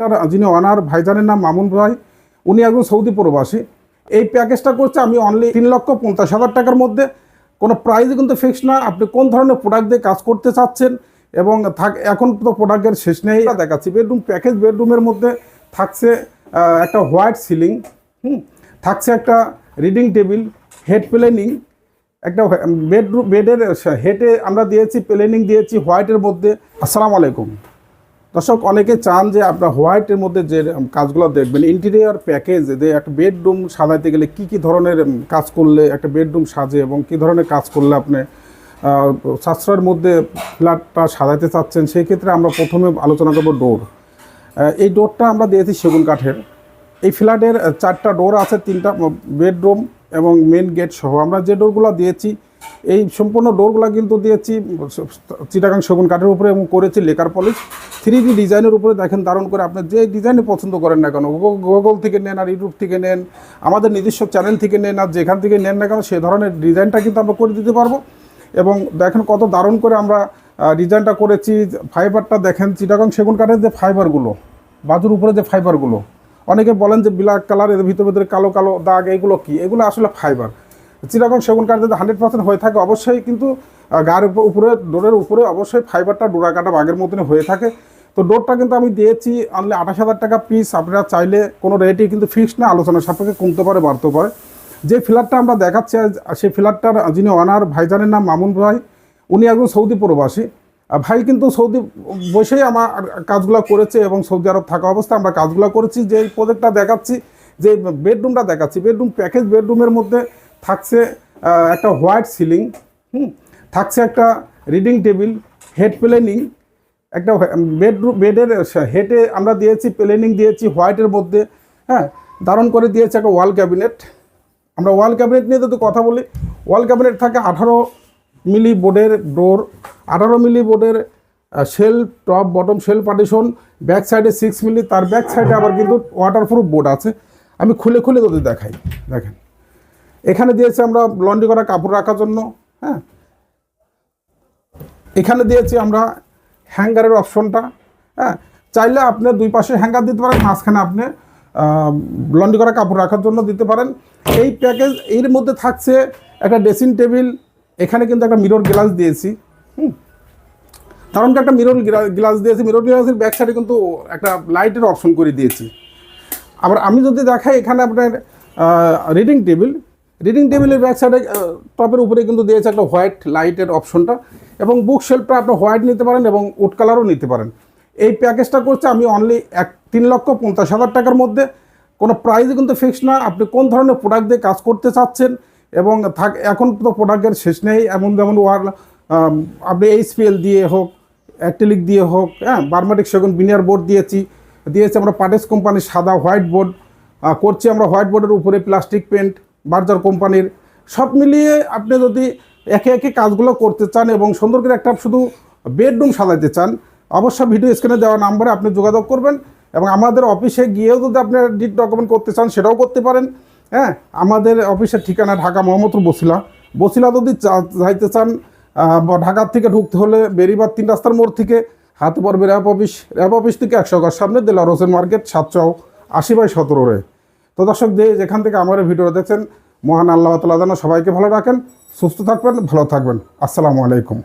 ফ্ল্যাটটার যিনি ওনার ভাইজানের নাম মামুন ভাই, উনি একজন সৌদি প্রবাসী। এই প্যাকেজটা করছে আমি অনলি 3,50,000 টাকার মধ্যে। কোনো প্রাইসই কিন্তু ফিক্সড না, আপনি কোন ধরনের প্রোডাক্ট দিয়ে কাজ করতে চাচ্ছেন এবং এখন তো প্রোডাক্টের শেষ নেই। দেখাচ্ছি বেডরুম প্যাকেজ। বেডরুমের মধ্যে থাকছে একটা হোয়াইট সিলিং, থাকছে একটা রিডিং টেবিল, হেড প্লেনিং, একটা বেডের হেডে আমরা দিয়েছি প্লেনিং দিয়েছি হোয়াইটের মধ্যে। আসসালামু আলাইকুম দর্শক, অনেকে চান যে আপনার হোয়াইটের মধ্যে যে কাজগুলো দেখবেন ইন্টেরিয়র প্যাকেজ, যে একটা বেডরুম সাজাইতে গেলে কি ধরনের কাজ করলে একটা বেডরুম সাজে এবং কি ধরনের কাজ করলে আপনি সাশ্রয়ের মধ্যে ফ্ল্যাটটা সাজাইতে চাচ্ছেন, সেই ক্ষেত্রে আমরা প্রথমে আলোচনা করব ডোর। এই ডোরটা আমরা দিয়েছি সেগুন কাঠের। এই ফ্ল্যাটের 4টা ডোর আছে, 3টা বেডরুম এবং মেন গেট সহ। আমরা যে ডোরগুলো দিয়েছি এই সম্পূর্ণ ডোরগুলো কিন্তু দিয়েছি চিটাগাং সেগুন কাঠের উপরে এবং করেছি লেকার পলিশ 3D ডিজাইনের উপরে। দেখেন দারুণ করে আপনি যে ডিজাইনে পছন্দ করেন না কেন, গুগল থেকে নেন আর ইউটিউব থেকে নেন, আমাদের নিজস্ব চ্যানেল থেকে নেন আর যেখান থেকে নেন না কেন, সে ধরনের ডিজাইনটা কিন্তু আমরা করে দিতে পারবো। এবং দেখেন কত দারুণ করে আমরা ডিজাইনটা করেছি। ফাইবারটা দেখেন, চিটাগাং সেগুন কাঠের যে ফাইবারগুলো, বাজুর উপরে যে ফাইবারগুলো, অনেকে বলেন যে ব্ল্যাক কালার, এর ভিতরে কালো কালো দাগ, এগুলো কি? এগুলো আসলে ফাইবার। চিটাগাং সেগুন কাঠ যদি 100% হয়ে থাকে, অবশ্যই কিন্তু গায়ের উপরে ডোরের উপরে অবশ্যই ফাইবারটা ডোরা কাটা বাগের মতন হয়ে থাকে। তো ডোরটা কিন্তু আমি দিয়েছি অনলি 28,000 টাকা পিস। আপনারা চাইলে কোনো রেটই কিন্তু ফিক্সড না, আলোচনা সাপেক্ষে কমতে পারে বাড়তে পারে। যে ফ্ল্যাটটা আমরা দেখাচ্ছি সেই ফ্ল্যাটটার যিনি ওনার ভাইজানের নাম মামুন ভাই, উনি একজন সৌদি প্রবাসী। ভাই কিন্তু সৌদি বসেই আমার কাজগুলো করেছে এবং সৌদি আরব থাকা অবস্থায় আমরা কাজগুলো করেছি। যে প্রজেক্টটা দেখাচ্ছি, যে বেডরুমটা দেখাচ্ছি, বেডরুম প্যাকেজ। বেডরুমের মধ্যে থাকছে একটা হোয়াইট সিলিং, থাকছে একটা রিডিং টেবিল, হেড প্লেনিং, একটা বেডের হেডে আমরা দিয়েছি প্লেনিং দিয়েছি হোয়াইটের মধ্যে। দারুণ করে দিয়েছে একটা ওয়াল ক্যাবিনেট। আমরা ওয়াল ক্যাবিনেট নিয়ে যদি কথা বলি, ওয়াল ক্যাবিনেট থাকে 18 মিলি বোর্ডের ডোর, 18 মিলি বোর্ডের shelf, top bottom shelf partition, back সাইডে 6 মিলি, তার ব্যাক সাইডে আবার কিন্তু ওয়াটারপ্রুফ বোর্ড আছে। আমি খুলে খুলে যদি দেখাই, দেখেন এখানে দিয়েছি আমরা লন্ড্রি করা কাপড় রাখার জন্য। এখানে দিয়েছি আমরা হ্যাঙ্গারের অপশনটা। চাইলে আপনি দুই পাশে হ্যাঙ্গার দিতে পারেন, মাঝখানে আপনি লন্ড্রি করা কাপড় রাখার জন্য দিতে পারেন। এই প্যাকেজ এর মধ্যে থাকছে একটা ড্রেসিং টেবিল, এখানে কিন্তু একটা মিরর গ্লাস দিয়েছি। কারণ একটা মিরর গ্লাস দিয়েছি, মিরর গ্লাসের ব্যাক সাইডে কিন্তু একটা লাইটের অপশন করে দিয়েছি। আবার আমি যদি দেখাই, এখানে আপনার রিডিং টেবিল, রিডিং টেবিলের ব্যাক সাইডে টপের উপরে কিন্তু দিয়েছে একটা হোয়াইট লাইটের অপশনটা। এবং বুক শেলফটা আপনি হোয়াইট নিতে পারেন এবং উড কালারও নিতে পারেন। এই প্যাকেজটা করছে আমি অনলি 3,50,000 টাকার মধ্যে। কোনো প্রাইসই কিন্তু ফিক্সড না, আপনি কোন ধরনের প্রোডাক্ট দিয়ে কাজ করতে চাচ্ছেন এবং এখন তো প্রোডাক্টের শেষ নেই। যেমন আপনি HPL দিয়ে হোক, অ্যাক্রিলিক দিয়ে হোক, বার্মাটিক সেগুন বিনিয়ার বোর্ড দিয়েছি আমরা পাটেস কোম্পানির সাদা হোয়াইট বোর্ড করছি আমরা। হোয়াইট বোর্ডের উপরে প্লাস্টিক পেন্ট বার্জার কোম্পানির। সব মিলিয়ে আপনি যদি একে একে কাজগুলো করতে চান এবং সুন্দর করে একটা শুধু বেডরুম সাজাইতে চান, অবশ্যই ভিডিও স্ক্রিনে দেওয়া নাম্বারে আপনি যোগাযোগ করবেন। এবং আমাদের অফিসে গিয়েও যদি আপনি ডিড ডকুমেন্ট করতে চান, সেটাও করতে পারেন। আমাদের অফিসের ঠিকানা ঢাকা মোহাম্মদপুর বসিলা যদি যাইতে চান, ঢাকার থেকে ঢুকতে হলে বেরিবার 3 রাস্তার মোড় থেকে হাতে পড়বে র্যাব অফিস থেকে 100 গজ সামনে দেলার হোসেন মার্কেট, 780/17। তো দর্শক, যেখান থেকে আমার ভিডিওটা দেখছেন, মহান আল্লাহ তাআলা যেন সবাইকে ভালো রাখেন, সুস্থ থাকবেন, ভালো থাকবেন। আসসালামু আলাইকুম।